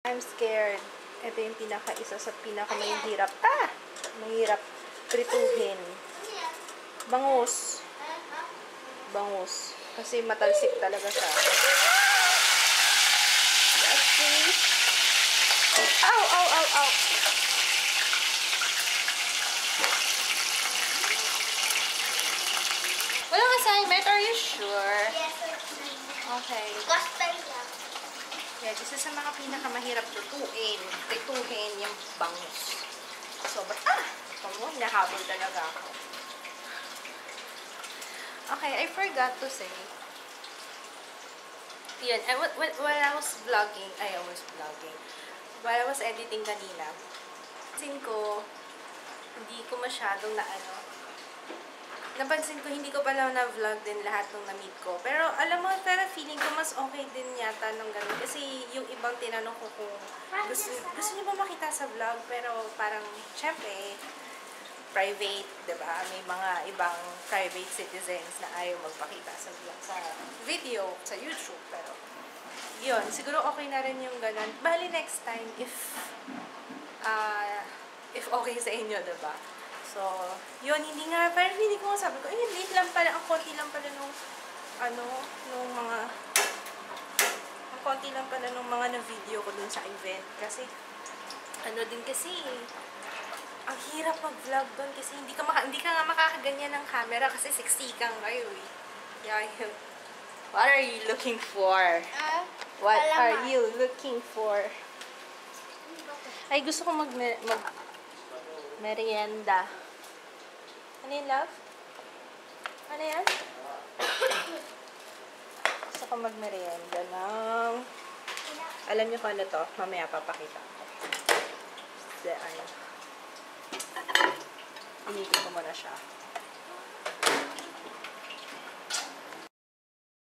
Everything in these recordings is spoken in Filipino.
I'm scared. Ito yung isa sa pinakamahirap. Mahirap prituhin. Bangus. Bangus. Kasi matalsik talaga siya. Yes, please. Ow, ow, ow, ow. Walang assignment? Are you sure? Yes, Okay. gospel lang. Yeah, isa sa mga pinakamahirap prituhin yung bangus. Sobrang, hinahabol talaga ako. Okay, I forgot to say. Yan, while I was vlogging, while I was editing kanina, napansin ko, napansin ko, hindi ko pala na-vlog din lahat ng na-meet ko. Pero, pero feeling ko mas okay din yata nung ganun. Kasi yung ibang tinanong ko kung gusto niyo ba makita sa vlog? Pero parang, syempre, private, diba? May mga ibang private citizens na ayaw magpakita sa vlog, sa video, sa YouTube. Pero, yun, siguro okay na rin yung ganun. Bali next time, if okay sa inyo, diba? So, yun, parang hindi ko sabi ko, late lang pala, ang konti lang pala nung mga na-video ko dun sa event. Kasi, ang hirap mag-vlog dun kasi hindi ka nga makakaganyan ng camera kasi siksikan kayo eh. Yeah, what are you looking for? What are you looking for? Ay, gusto ko merienda. Ano yun, love? Ano yan? Gusto ko magmerienda ng... Alam niyo kung ano to? Mamaya papakita ko. Initin ko muna siya.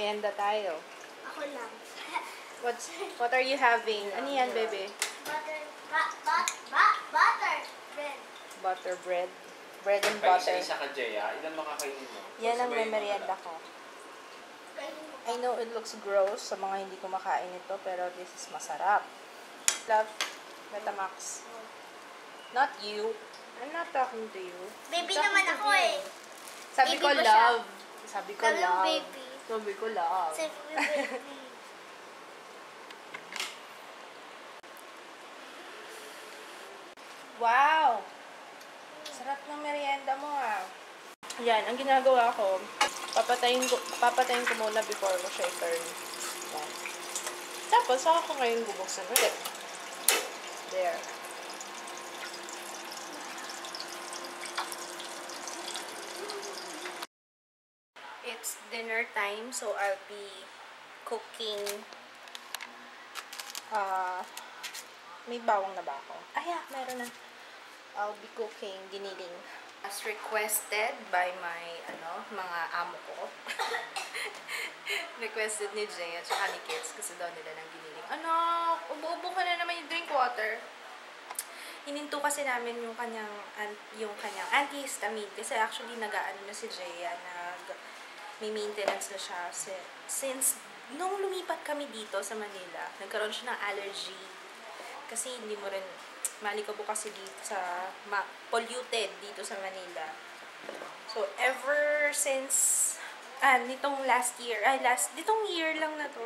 Merienda tayo. Ako lang. What are you having? Ano yan, baby? Butter bread. Butter bread. Bread and butter. Isa ka, Jaya. Ilan makakainin mo? Yan ang may merienda ko. I know it looks gross sa mga hindi kumakain ito, pero this is masarap. Love, Betamax. Not you. I'm not talking to you. Baby naman ako eh. Sabi Baby ko ba siya? love. Sabi ko Sabi mo love. baby. Sabi ko love. Sabi mo baby. Wow! Sarap ng merienda mo ah. Yan, ang ginagawa ko, papatayin ko muna before ko siya i-turn. Yan. Tapos, saka ko ngayon bubuksan ulit. There. It's dinner time, so I'll be cooking. May bawang na ba ako? Meron na. I'll be cooking giniling. As requested by my, mga amo ko. Requested ni Jay at saka ni Kids kasi daw nila ng giniling. Ubo-ubo ka na naman yung drink water. Hininto kasi namin yung kanyang antihistamine kasi actually nag-aano na si Jay may maintenance na siya since nung lumipat kami dito sa Manila, nagkaroon siya ng allergy kasi hindi mo rin malikabo kasi dito sa polluted dito sa Manila. So ever since nitong ditong year lang na to,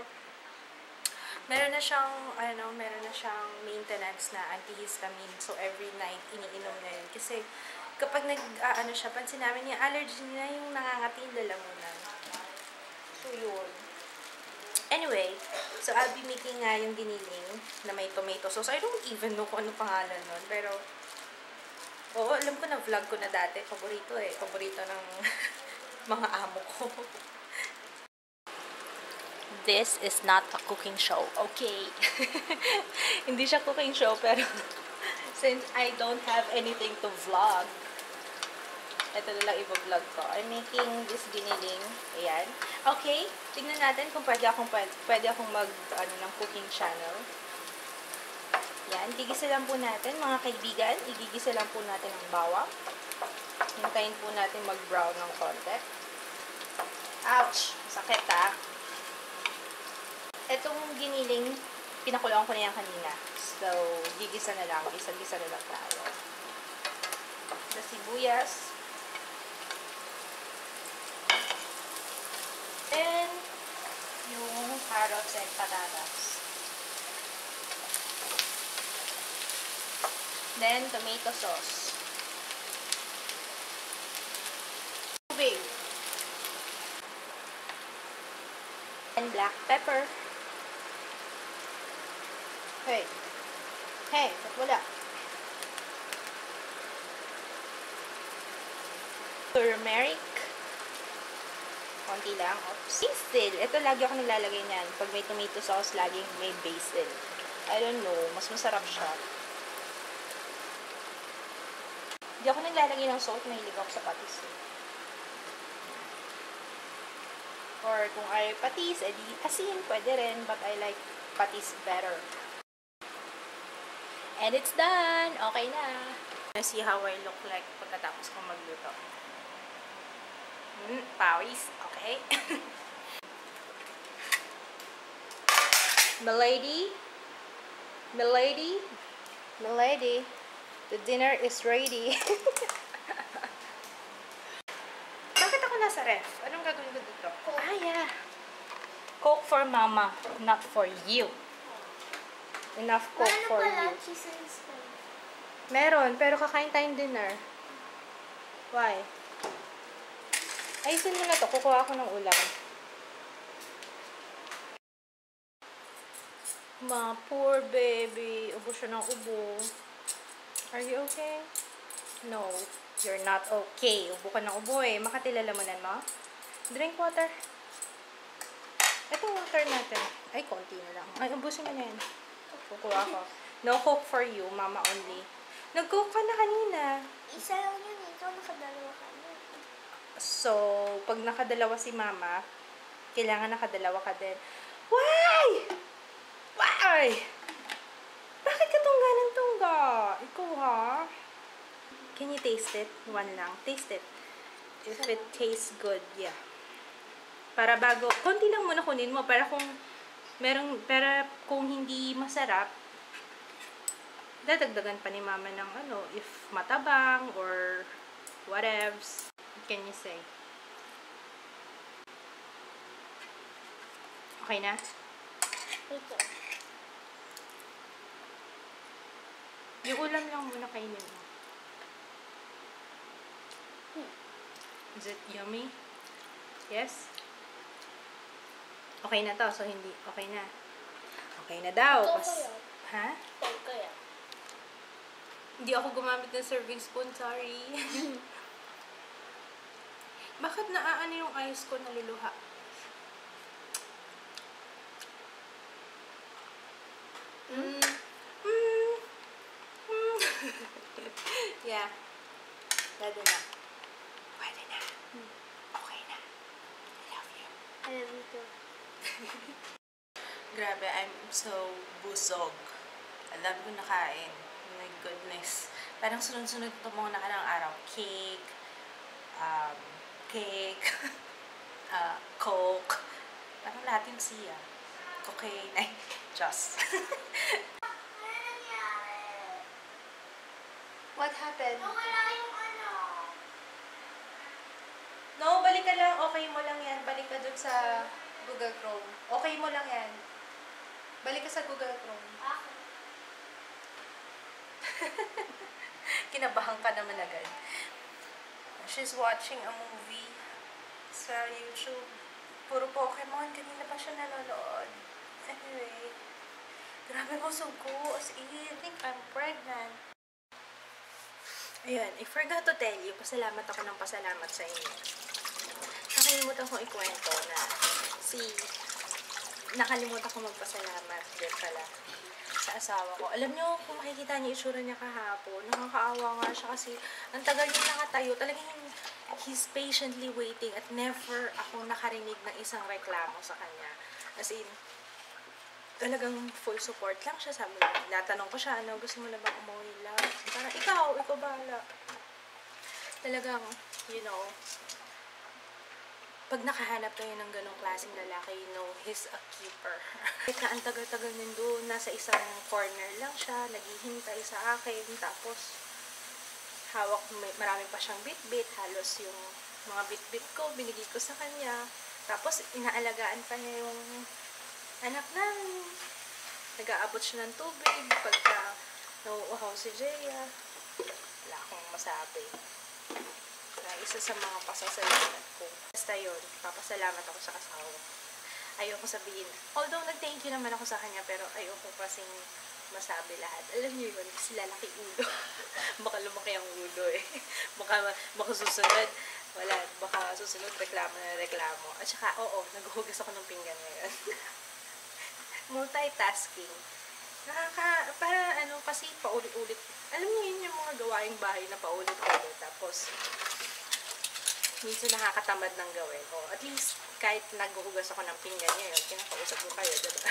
meron na siyang maintenance na antihistamine. So every night iniinom niya yun kasi kapag pansin namin yung allergy niya yung nangangati yung lalamunan. So yun. Anyway, so I'll be making nga yung giniling na may tomato sauce. I don't even know kung ano pangalan nun. Pero, alam ko na vlog ko na dati. Paborito ng mga amo ko. This is not a cooking show. Okay. Hindi siya cooking show, pero since I don't have anything to vlog, ito na lang i-vlog ko. I'm making this giniling. Ayan. Okay. Tingnan natin kung pwede akong mag, ng cooking channel. Ayan. Gigisa lang po natin, mga kaibigan. Igigisa lang po natin ang bawang. Hintayin po natin mag-brown ng konti. Ouch! Sakit ah. Itong giniling, Pinakuloan ko na yan kanina. So, gigisa na lang. Gisa-gisa na lang tayo. The sibuyas. Then, yung carrots and patatas. Then, tomato sauce. Tubig. And black pepper. Hey. Hey, ba't wala? Turmeric. Konti lang. Basil. Ito lagi ako nilalagay niyan. Pag may tomato sauce, laging may basil. I don't know. Mas masarap siya. Hindi ako naglalagay ng salt. Mahilig ako sa patis. Or kung ay patis, edi asin. Pwede rin. But I like patis better. And it's done! Okay na! Let's see how I look like pagkatapos kong magluto. Pawis. Okay. Milady? Milady? Milady? The dinner is ready. Bakit ako nasa ref? Anong gagawin ko dito? Ah, yeah. Coke for mama, not for you. Enough Coke for you. Cheese and spoon? Meron, pero kakain tayong dinner. Why? Ayusin mo na to. Kukuha ako ng ulam. Ma, poor baby. Ubo siya ng ubo. Are you okay? No, you're not okay. Ubo ka ng ubo eh. Makatilalamunan mo? Drink water. Ito water natin. Ay, konti na lang. Ay, ubusin mo na yan. Kukuha ko. No Coke for you, mama only. Nag-coke ka na kanina. Isa lang yun eh. Ikaw nakadalawa ka na. So, pag nakadalawa si mama, kailangan nakadalawa ka din. Why? Why? Bakit ka tungga ng tungga? Ikaw ha? Can you taste it? One lang. Taste it. If it tastes good, yeah. Para bago, konti lang muna kunin mo. Para kung hindi masarap, dadagdagan pa ni mama ng ano, if matabang or whatevs. What can you say? Okay na? Ito. Yung ulam lang muna kainin mo. Is it yummy? Yes? Okay na to, so hindi, okay na. Okay na daw. Ito kaya? Ha? Ito kaya? Hindi ako gumamit ng serving spoon, sorry. Bakit naaano yung ice ko naluluha? Yeah. Pwede na. Pwede na. Okay na. I love you. I love you too. Grabe, I'm so busog. Ang dami ko nakain. Oh my goodness. Parang sunod-sunod ito mga nakalang araw. Cake, Coke. Parang lahat yung siya. Cocaine. Ay, just. What happened? Wala yung ano. No, balik ka lang. Okay mo lang yan. Balik ka dun sa Google Chrome. Okay mo lang yan. Balik ka sa Google Chrome. Bakit? Kinabahan ka naman agad. She's watching a movie sa YouTube. Puro Pokemon. Kanina pa siya nanonood. Anyway. Grabe busog ko. As in, I think I'm pregnant. Ayun, I forgot to tell you, pasalamat ako ng pasalamat sa inyo. Nakalimutan kong ikwento na nakalimutan ko magpasalamat din pala sa asawa ko. Alam nyo, kung makikita niyo itsura niya kahapon, nakakaawa nga siya kasi ang tagal niya nakatayo. Talagang he's patiently waiting at never ako nakarinig ng isang reklamo sa kanya. As in, talagang full support lang siya. Sabi niya, natanong ko siya, ano, gusto mo na bang umuwi lang? Parang, ikaw bahala. Talagang, you know, Pag nakahanap kayo ng ganong klaseng lalaki, you know, he's a keeper. Kahit na ang tagal-tagal nandun, nasa isang corner lang siya, naghihintay sa akin, tapos hawak, marami pa siyang bit-bit, halos yung mga bit-bit ko, binigay ko sa kanya. Tapos, inaalagaan pa niya yung anak namin. Nag-aabot siya ng tubig pagka nauuhaw si Jeya. Wala akong masabi. Isa sa mga pasasalamat ko. Basta yun, papasalamat ako sa asawa. Ayoko sabihin. Although, nag-thank you naman ako sa kanya, pero ayoko kasing masabi lahat. Alam niyo yun, kasi lalaki ulo. Baka lumaki ang ulo eh. Baka susunod, wala, baka susunod reklamo na reklamo. At saka, oo, naghuhugas ako ng pinggan ngayon. Multitasking. Para ano, kasi paulit-ulit. Alam niyo yun yung mga gawaing bahay na paulit-ulit. Tapos, minsan nakakatamad ng gawin. O, at least, kahit naghuhugas ako ng pinggan ngayon, kinakausap ko kayo, diba?